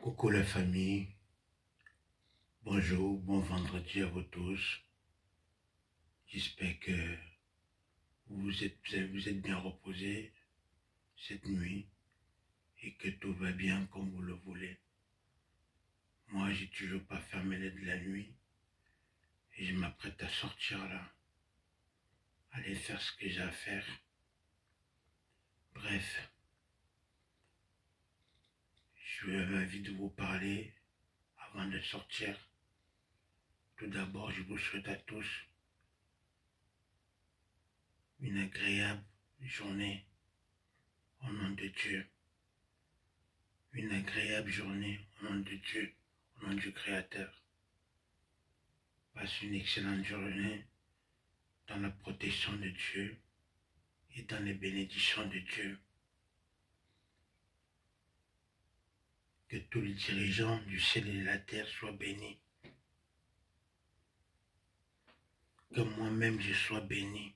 Coucou la famille, bonjour, bon vendredi à vous tous. J'espère que vous êtes bien reposés cette nuit et que tout va bien comme vous le voulez. Moi, j'ai toujours pas fermé les de la nuit et je m'apprête à sortir là, aller faire ce que j'ai à faire. Bref, je envie de vous parler avant de sortir. Tout d'abord, je vous souhaite à tous une agréable journée au nom de Dieu. Une agréable journée au nom de Dieu, au nom du Créateur. Passe une excellente journée dans la protection de Dieu et dans les bénédictions de Dieu. Que tous les dirigeants du ciel et de la terre soient bénis. Que moi-même je sois béni.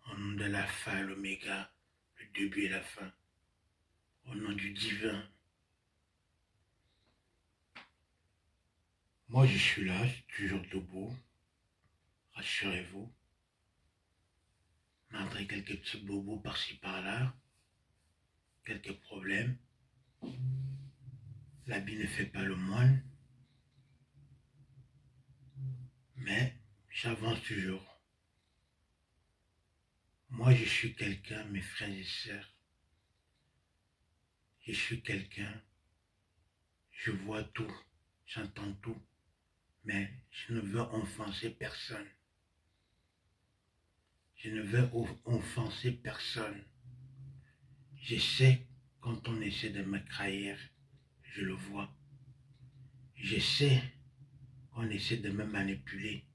Au nom de l'alpha et l'oméga, le début et la fin. Au nom du divin. Moi je suis là, je suis toujours debout. Rassurez-vous. Malgré quelques petits bobos par-ci par-là. Quelques problèmes. L'habit ne fait pas le moine. Mais j'avance toujours. Moi je suis quelqu'un, mes frères et sœurs. Je suis quelqu'un, je vois tout, j'entends tout, mais je ne veux offenser personne. Je ne veux offenser personne. Je sais quand on essaie de me trahir, je le vois. Je sais qu'on essaie de me manipuler,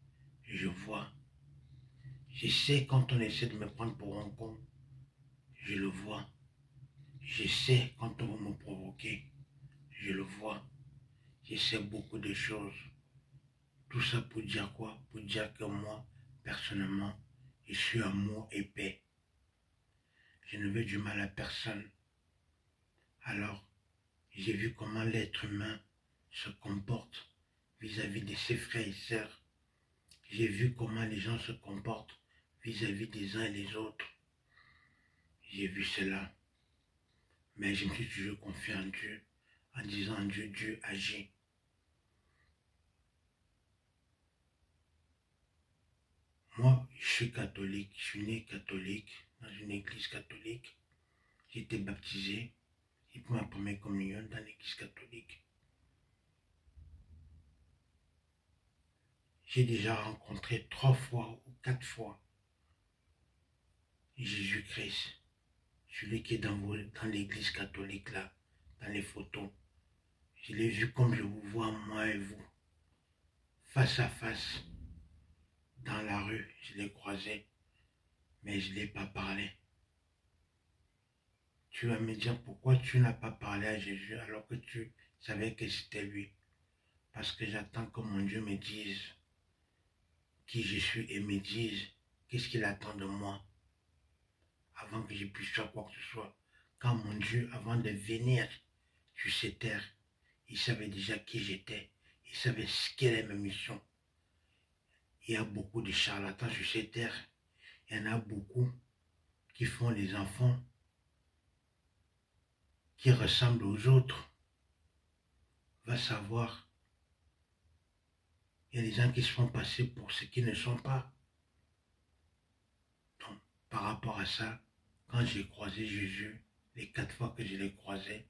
je vois. Je sais quand on essaie de me prendre pour un con, je le vois. Je sais quand on va me provoquer, je le vois. Je sais beaucoup de choses. Tout ça pour dire quoi? Pour dire que moi, personnellement, je suis amour et paix. Je ne veux du mal à personne. Alors, j'ai vu comment l'être humain se comporte vis-à-vis de ses frères et sœurs. J'ai vu comment les gens se comportent vis-à-vis des uns et des autres. J'ai vu cela. Mais je me suis toujours confié en Dieu, en disant Dieu, Dieu agit. Moi, je suis catholique, je suis né catholique, dans une église catholique. J'ai été baptisé, j'ai pris ma première communion dans l'église catholique. J'ai déjà rencontré 3 fois ou 4 fois Jésus-Christ, celui qui est dans l'église catholique là, dans les photos. Je l'ai vu comme je vous vois, moi et vous, face à face, dans la rue, je l'ai croisé, mais je ne l'ai pas parlé. Tu vas me dire pourquoi tu n'as pas parlé à Jésus alors que tu savais que c'était lui. Parce que j'attends que mon Dieu me dise qui je suis et me dise qu'est-ce qu'il attend de moi avant que je puisse faire quoi que ce soit. Quand mon Dieu, avant de venir sur cette terre, il savait déjà qui j'étais, il savait ce qu'elle est ma mission. Il y a beaucoup de charlatans sur cette terre, il y en a beaucoup qui font les enfants qui ressemblent aux autres. Va savoir, il y a des gens qui se font passer pour ce qu'ils ne sont pas. Donc, par rapport à ça, quand j'ai croisé Jésus, les 4 fois que je l'ai croisé,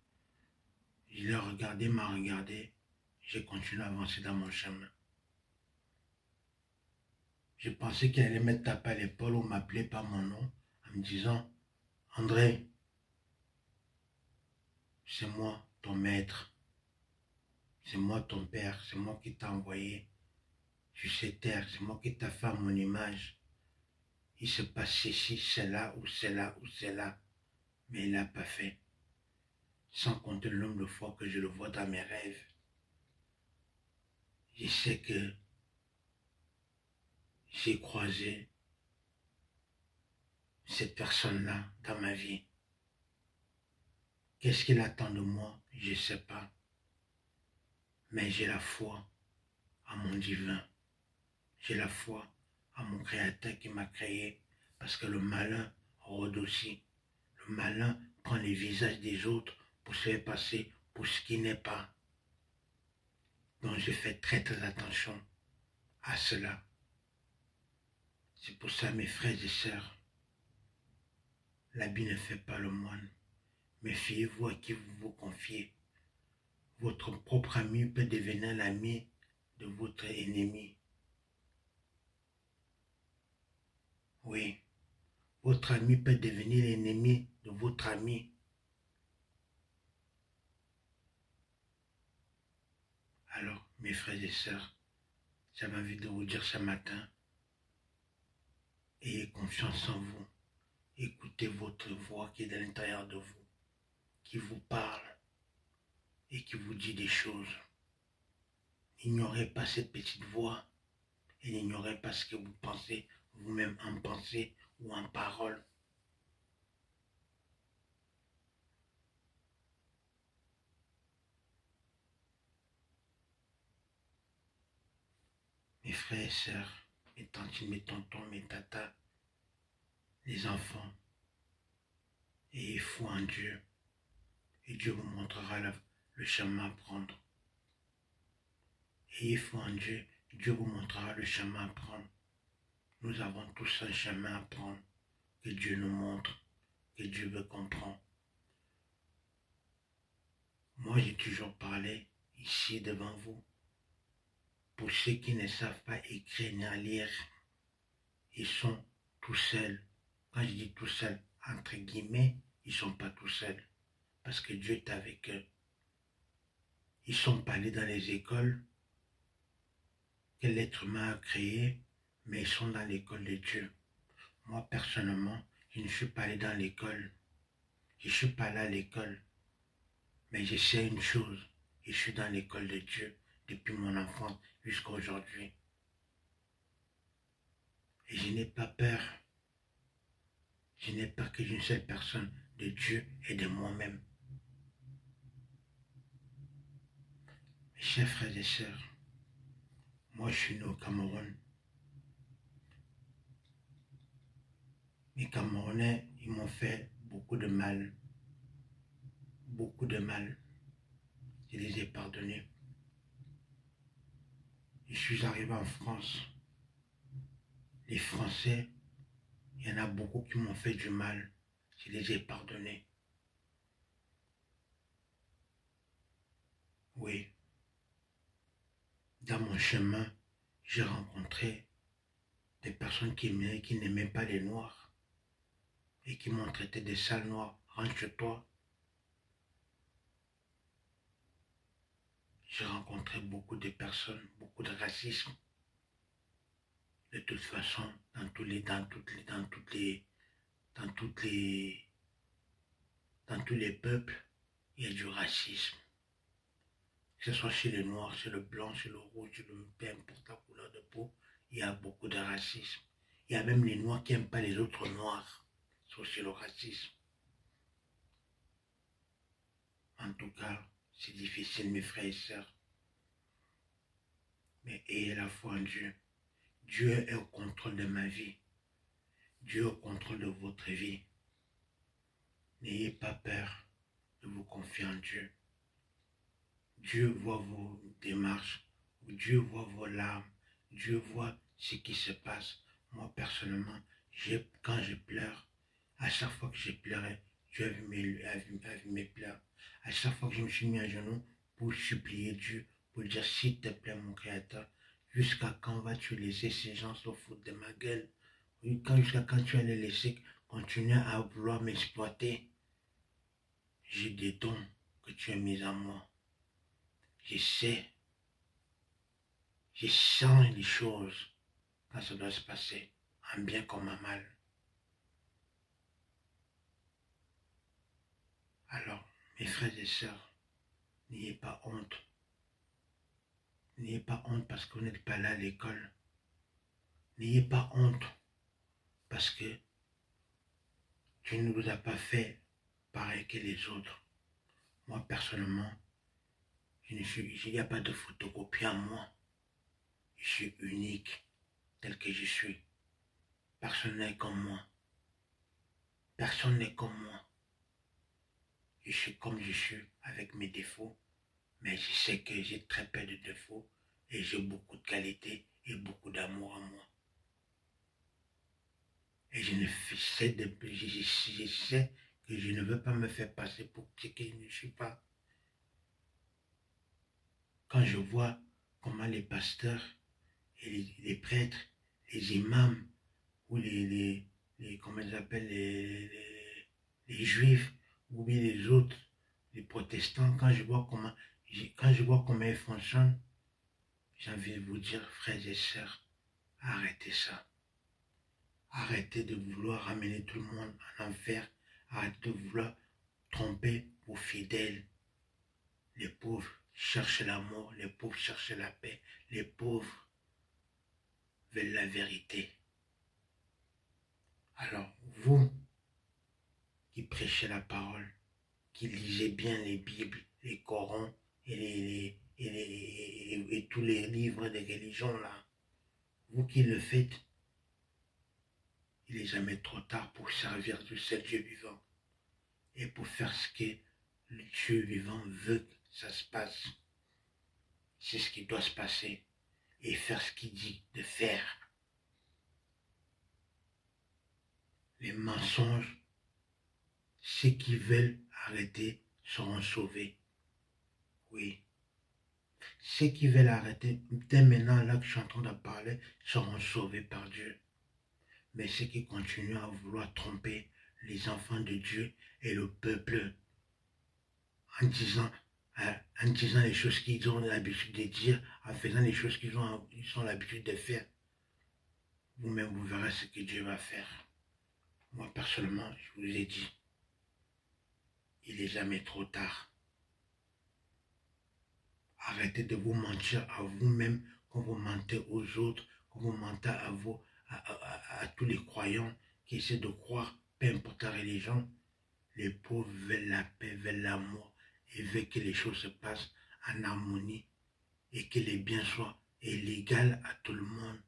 je l'ai regardé, m'a regardé, j'ai continué à avancer dans mon chemin. Je pensais qu'il allait me taper à l'épaule ou m'appeler par mon nom en me disant « André, c'est moi ton maître, c'est moi ton père, c'est moi qui t'ai envoyé sur cette terre, c'est moi qui t'ai fait à mon image. Il se passe ceci, cela ou cela ou cela. » Mais il n'a pas fait. Sans compter le nombre de fois que je le vois dans mes rêves. Je sais que j'ai croisé cette personne-là dans ma vie. Qu'est-ce qu'il attend de moi? Je ne sais pas. Mais j'ai la foi à mon divin. J'ai la foi à mon créateur qui m'a créé. Parce que le malin rôde aussi. Le malin prend les visages des autres pour se faire passer pour ce qui n'est pas. Donc je fais très très attention à cela. C'est pour ça, mes frères et sœurs, l'habit ne fait pas le moine. Méfiez-vous à qui vous vous confiez. Votre propre ami peut devenir l'ami de votre ennemi. Oui, votre ami peut devenir l'ennemi de votre ami. Alors, mes frères et sœurs, j'avais envie de vous dire ce matin, ayez confiance en vous. Écoutez votre voix qui est à l'intérieur de vous, qui vous parle et qui vous dit des choses. N'ignorez pas cette petite voix et n'ignorez pas ce que vous pensez vous-même en pensée ou en parole. Mes frères et sœurs, mes tantes, mes tontons, mes tatas, les enfants, ayez foi en Dieu et Dieu vous montrera le chemin à prendre. Ayez foi en Dieu, Dieu vous montrera le chemin à prendre. Nous avons tous un chemin à prendre que Dieu nous montre, que Dieu veut comprendre. Moi, j'ai toujours parlé ici devant vous. Pour ceux qui ne savent pas écrire ni lire, ils sont tout seuls. Quand je dis tout seuls, entre guillemets, ils ne sont pas tout seuls. Parce que Dieu est avec eux. Ils ne sont pas allés dans les écoles que l'être humain a créées, mais ils sont dans l'école de Dieu. Moi, personnellement, je ne suis pas allé dans l'école. Je ne suis pas allé à l'école. Mais je sais une chose, je suis dans l'école de Dieu depuis mon enfance jusqu'à aujourd'hui. Et je n'ai pas peur. Je n'ai peur que d'une seule personne, de Dieu et de moi-même. Mes chers frères et sœurs, moi je suis né au Cameroun. Les Camerounais, ils m'ont fait beaucoup de mal. Beaucoup de mal. Je les ai pardonnés. Je suis arrivé en France. Les Français, il y en a beaucoup qui m'ont fait du mal. Je les ai pardonnés. Oui. Dans mon chemin, j'ai rencontré des personnes qui n'aimaient pas les Noirs et qui m'ont traité de sales Noirs. Rentre chez toi. J'ai rencontré beaucoup de personnes, beaucoup de racisme. De toute façon, dans tous les peuples, il y a du racisme. Que ce soit chez les Noirs, chez le blanc, chez le rouge, peu importe la couleur de peau, il y a beaucoup de racisme. Il y a même les Noirs qui n'aiment pas les autres Noirs. C'est aussi le racisme. En tout cas, c'est difficile, mes frères et sœurs. Mais ayez la foi en Dieu. Dieu est au contrôle de ma vie. Dieu est au contrôle de votre vie. N'ayez pas peur de vous confier en Dieu. Dieu voit vos démarches. Dieu voit vos larmes. Dieu voit ce qui se passe. Moi, personnellement, quand je pleure, à chaque fois que j'ai pleuré, Dieu a vu mes pleurs. À chaque fois que je me suis mis à genoux pour supplier Dieu, pour dire s'il te plaît, mon Créateur, jusqu'à quand vas-tu laisser ces gens se foutre de ma gueule? Jusqu'à quand tu vas les laisser continuer à vouloir m'exploiter? J'ai des dons que tu as mis en moi. Je sais, je sens les choses quand ça doit se passer, en bien comme en mal. Alors, mes frères et sœurs, n'ayez pas honte. N'ayez pas honte parce que vous n'êtes pas là à l'école. N'ayez pas honte parce que tu ne vous as pas fait pareil que les autres. Moi, personnellement, Il n'y a pas de photocopie en moi. Je suis unique tel que je suis. Personne n'est comme moi. Personne n'est comme moi. Je suis comme je suis avec mes défauts. Mais je sais que j'ai très peu de défauts et j'ai beaucoup de qualités et beaucoup d'amour en moi. Et je sais que je ne veux pas me faire passer pour ce que je ne suis pas. Quand je vois comment les pasteurs et les prêtres, les imams ou comment ils appellent les juifs ou bien les autres, les protestants, quand je vois comment ils fonctionnent, j'ai envie de vous dire, frères et sœurs, arrêtez ça. Arrêtez de vouloir ramener tout le monde en enfer. Arrêtez de vouloir tromper vos fidèles. Les pauvres cherchent l'amour, les pauvres cherchent la paix, les pauvres veulent la vérité. Alors, vous qui prêchez la parole, qui lisez bien les Bibles, les Corans et tous les livres de religion là, vous qui le faites, il n'est jamais trop tard pour servir du seul Dieu vivant et pour faire ce que le Dieu vivant veut que ça se passe. C'est ce qui doit se passer et faire ce qu'il dit de faire. Les mensonges, ceux qui veulent arrêter seront sauvés. Oui. Ceux qui veulent arrêter, dès maintenant là que je suis en train de parler, seront sauvés par Dieu. Mais ceux qui continuent à vouloir tromper les enfants de Dieu et le peuple en disant les choses qu'ils ont l'habitude de dire, en faisant les choses qu'ils ont l'habitude de faire, vous-même vous verrez ce que Dieu va faire. Moi personnellement, je vous ai dit, il n'est jamais trop tard. Arrêtez de vous mentir à vous-même quand vous mentez aux autres, quand vous mentez à tous les croyants qui essaient de croire, peu importe la religion. Les pauvres veulent la paix, veulent l'amour et veulent que les choses se passent en harmonie et que les biens soient égaux à tout le monde.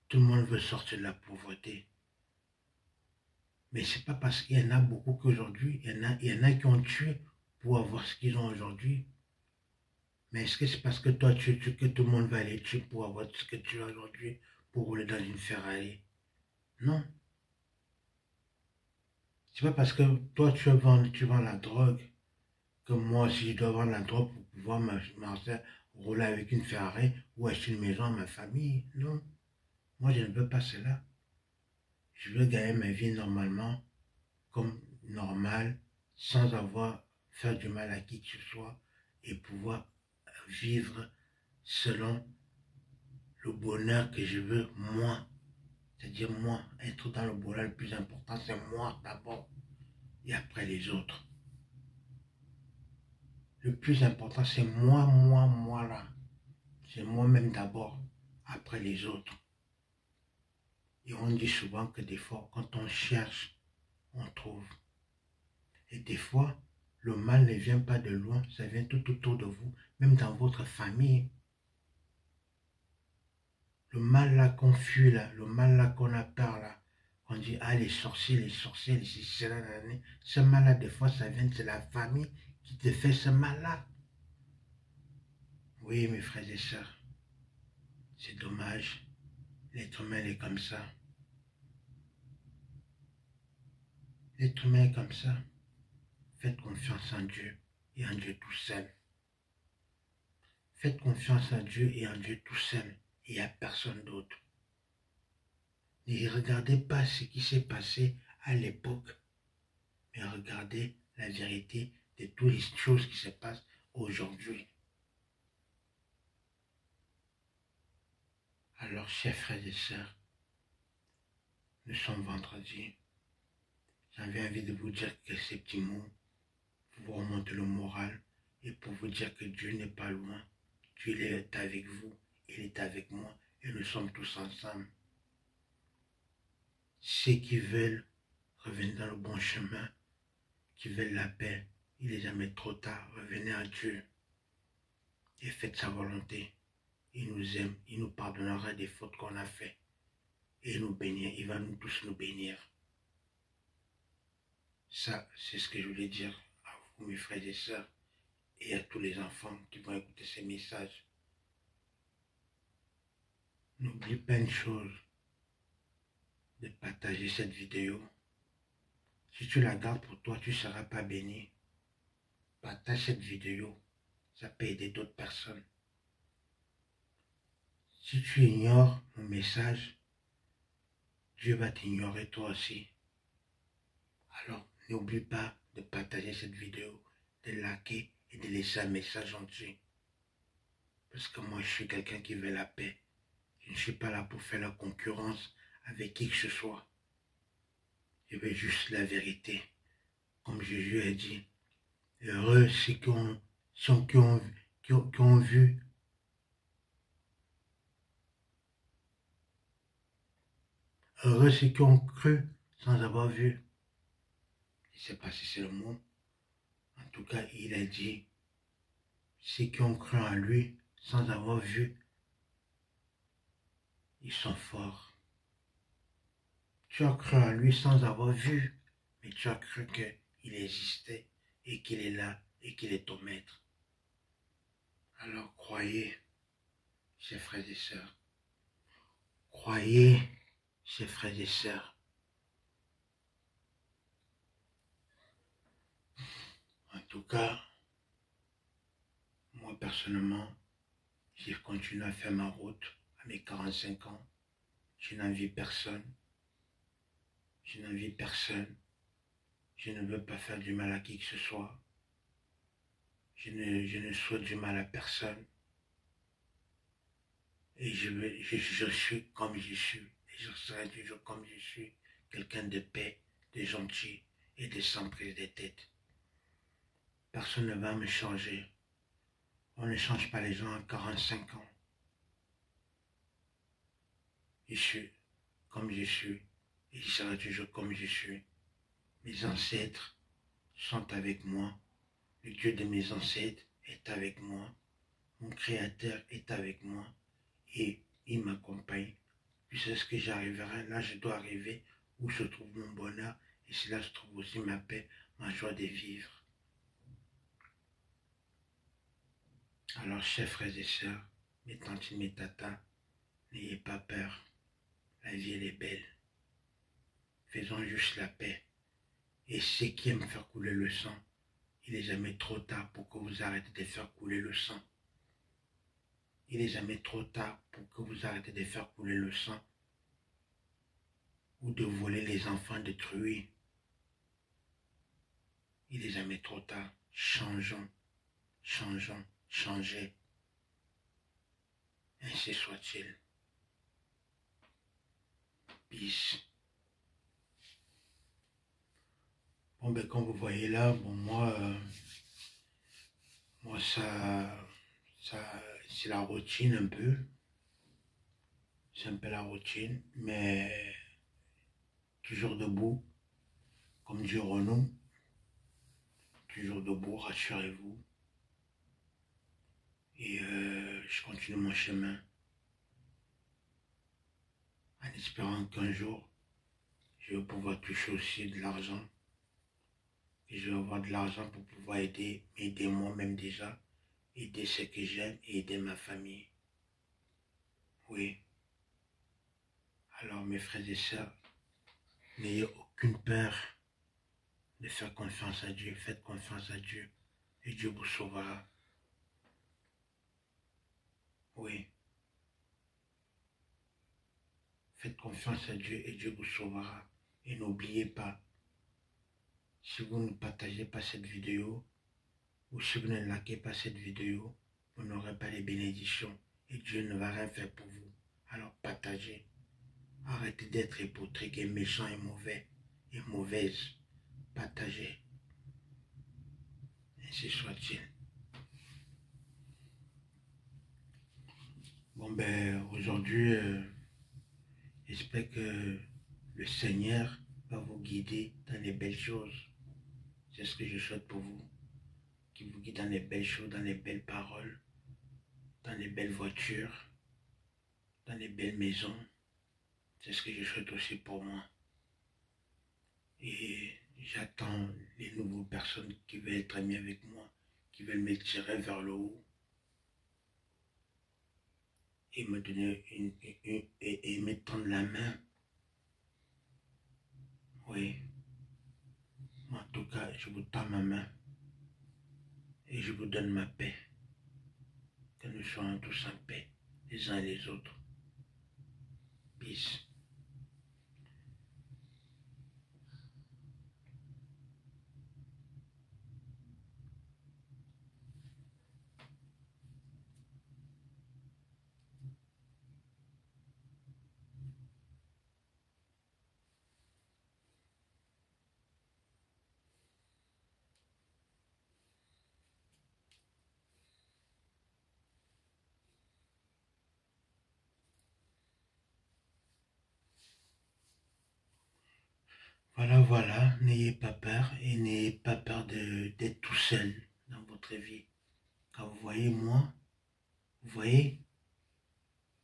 Tout le monde veut sortir de la pauvreté. Mais c'est pas parce qu'il y en a beaucoup qu'aujourd'hui, il y en a qui ont tué pour avoir ce qu'ils ont aujourd'hui. Mais est-ce que c'est parce que toi tu tues que tout le monde va aller tuer pour avoir ce que tu as aujourd'hui, pour rouler dans une Ferrari? Non. C'est pas parce que toi tu vends la drogue que moi aussi je dois vendre la drogue pour pouvoir rouler avec une Ferrari ou acheter une maison à ma famille. Non. Moi je ne veux pas cela. Je veux gagner ma vie normalement, comme normal, sans faire du mal à qui que ce soit et pouvoir vivre selon le bonheur que je veux, moi. C'est-à-dire moi, être dans le bonheur le plus important, c'est moi d'abord et après les autres. Le plus important, c'est moi là. C'est moi-même d'abord, après les autres. Et on dit souvent que des fois, quand on cherche, on trouve. Et des fois, le mal ne vient pas de loin, ça vient tout autour de vous, même dans votre famille. Le mal là qu'on fuit là, le mal là qu'on a peur là, on dit, ah les sorciers, ce mal là, des fois, ça vient de la famille qui te fait ce mal là. Oui, mes frères et sœurs, c'est dommage, l'être humain est comme ça. L'être humain est comme ça. Faites confiance en Dieu et en Dieu tout seul. Faites confiance en Dieu et en Dieu tout seul et à personne d'autre. Ne regardez pas ce qui s'est passé à l'époque, mais regardez la vérité de toutes les choses qui se passent aujourd'hui. Alors, chers frères et sœurs, nous sommes vendredi. J'avais envie de vous dire que ces petits mots pour vous remonter le moral et pour vous dire que Dieu n'est pas loin. Dieu est avec vous, il est avec moi et nous sommes tous ensemble. Ceux qui veulent revenir dans le bon chemin, qui veulent la paix, Il n'est jamais trop tard. Revenez à Dieu et faites sa volonté. Il nous aime, il nous pardonnera des fautes qu'on a faites. Et il nous bénir, il va nous tous nous bénir. Ça, c'est ce que je voulais dire à vous, mes frères et sœurs, et à tous les enfants qui vont écouter ces messages. N'oublie pas une chose, de partager cette vidéo. Si tu la gardes pour toi, tu ne seras pas béni. Partage cette vidéo, ça peut aider d'autres personnes. Si tu ignores mon message, Dieu va t'ignorer toi aussi. Alors, n'oublie pas de partager cette vidéo, de liker et de laisser un message gentil. Parce que moi, je suis quelqu'un qui veut la paix. Je ne suis pas là pour faire la concurrence avec qui que ce soit. Je veux juste la vérité. Comme Jésus a dit, heureux ceux qui ont vu. Heureux ceux qui ont cru sans avoir vu. Je ne sais pas si c'est le mot. En tout cas, il a dit, ceux qui ont cru en lui sans avoir vu, ils sont forts. Tu as cru en lui sans avoir vu, mais tu as cru qu'il existait et qu'il est là et qu'il est ton maître. Alors croyez, chers frères et sœurs. Croyez, chers frères et sœurs. En tout cas, moi personnellement, j'ai continué à faire ma route à mes 45 ans. Je n'envie personne. Je n'envie personne. Je ne veux pas faire du mal à qui que ce soit. Je ne souhaite du mal à personne. Et je suis comme je suis. Et je serai toujours comme je suis. Quelqu'un de paix, de gentil et de sans prise de tête. Personne ne va me changer. On ne change pas les gens à 45 ans. Je suis comme je suis. Et je serai toujours comme je suis. Mes ancêtres sont avec moi. Le Dieu de mes ancêtres est avec moi. Mon Créateur est avec moi. Et il m'accompagne. Jusqu'à ce que j'arriverai, là je dois arriver où se trouve mon bonheur. Et c'est là se trouve aussi ma paix, ma joie de vivre. Alors, chers frères et sœurs, mes tantes et mes tatas, n'ayez pas peur. La vie, elle est belle. Faisons juste la paix. Et ceux qui aiment faire couler le sang, il n'est jamais trop tard pour que vous arrêtez de faire couler le sang. Il n'est jamais trop tard pour que vous arrêtez de faire couler le sang ou de voler les enfants détruits. Il n'est jamais trop tard. Changeons, changeons, changez. Ainsi soit-il. Peace. Bon, ben, comme vous voyez là, bon, moi ça c'est la routine un peu. C'est un peu la routine, mais toujours debout, comme dit Renaud. Toujours debout, rassurez-vous. Et je continue mon chemin. En espérant qu'un jour, je vais pouvoir toucher aussi de l'argent. Et je vais avoir de l'argent pour pouvoir m'aider moi-même déjà. Aider ceux que j'aime et aider ma famille. Oui. Alors mes frères et sœurs, n'ayez aucune peur de faire confiance à Dieu. Faites confiance à Dieu et Dieu vous sauvera. Oui. Faites confiance à Dieu et Dieu vous sauvera. Et n'oubliez pas, si vous ne partagez pas cette vidéo, ou si vous ne likez pas cette vidéo, vous n'aurez pas les bénédictions et Dieu ne va rien faire pour vous. Alors partagez. Arrêtez d'être hypocrite et méchant et mauvais et mauvaise. Partagez. Ainsi soit-il. Bon ben, aujourd'hui, j'espère que le Seigneur va vous guider dans les belles choses. C'est ce que je souhaite pour vous. qui vous guide dans les belles choses, dans les belles paroles, dans les belles voitures, dans les belles maisons. C'est ce que je souhaite aussi pour moi. Et j'attends les nouvelles personnes qui veulent être amies avec moi, qui veulent me tirer vers le haut et me donner et me tendre la main. Oui. En tout cas, je vous tends ma main et je vous donne ma paix. Que nous soyons tous en paix, les uns et les autres. Peace. Voilà, n'ayez pas peur et n'ayez pas peur d'être tout seul dans votre vie. Quand vous voyez moi,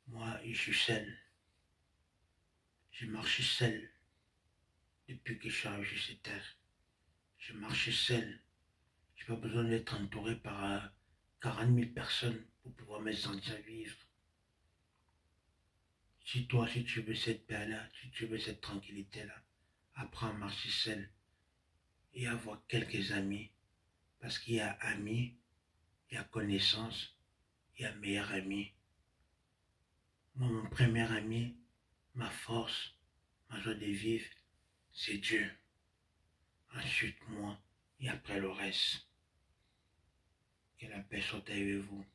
moi je suis seul. Je marche seul depuis que je suis arrivé sur cette terre. Je marche seul. Je n'ai pas besoin d'être entouré par 40 000 personnes pour pouvoir me sentir vivre. Si toi, si tu veux cette paix-là, si tu veux cette tranquillité-là, apprends à marcher seul et avoir quelques amis. Parce qu'il y a amis, il y a connaissance, il y a meilleur ami. Moi, mon premier ami, ma force, ma joie de vivre, c'est Dieu. Ensuite, moi, et après le reste. Que la paix soit avec vous.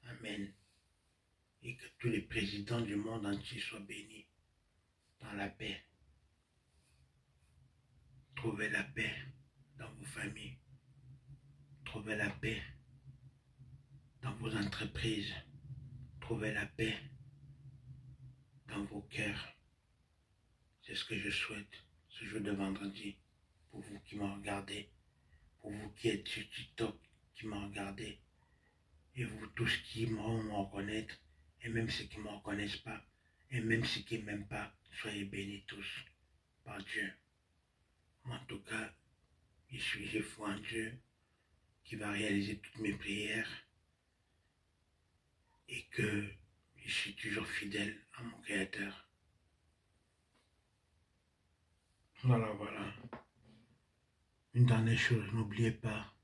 Amen. Et que tous les présidents du monde entier soient bénis dans la paix. Trouvez la paix dans vos familles. Trouvez la paix dans vos entreprises. Trouvez la paix dans vos cœurs. C'est ce que je souhaite ce jour de vendredi. Pour vous qui m'en regardez. Pour vous qui êtes sur TikTok, qui m'en regardez. Et vous tous qui m'en reconnaître. Et même ceux qui ne me reconnaissent pas. Et même ceux qui ne m'aiment pas. Soyez bénis tous par Dieu. En tout cas, j'ai foi en Dieu qui va réaliser toutes mes prières et que je suis toujours fidèle à mon Créateur. Voilà. Une dernière chose, n'oubliez pas,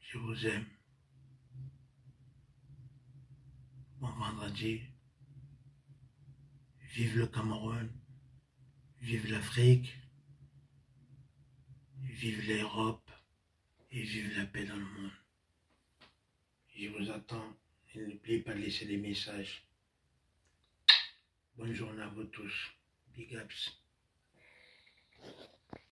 je vous aime. Bon vendredi, vive le Cameroun, vive l'Afrique, vive l'Europe et vive la paix dans le monde. Je vous attends et n'oubliez pas de laisser des messages. Bonne journée à vous tous. Big ups.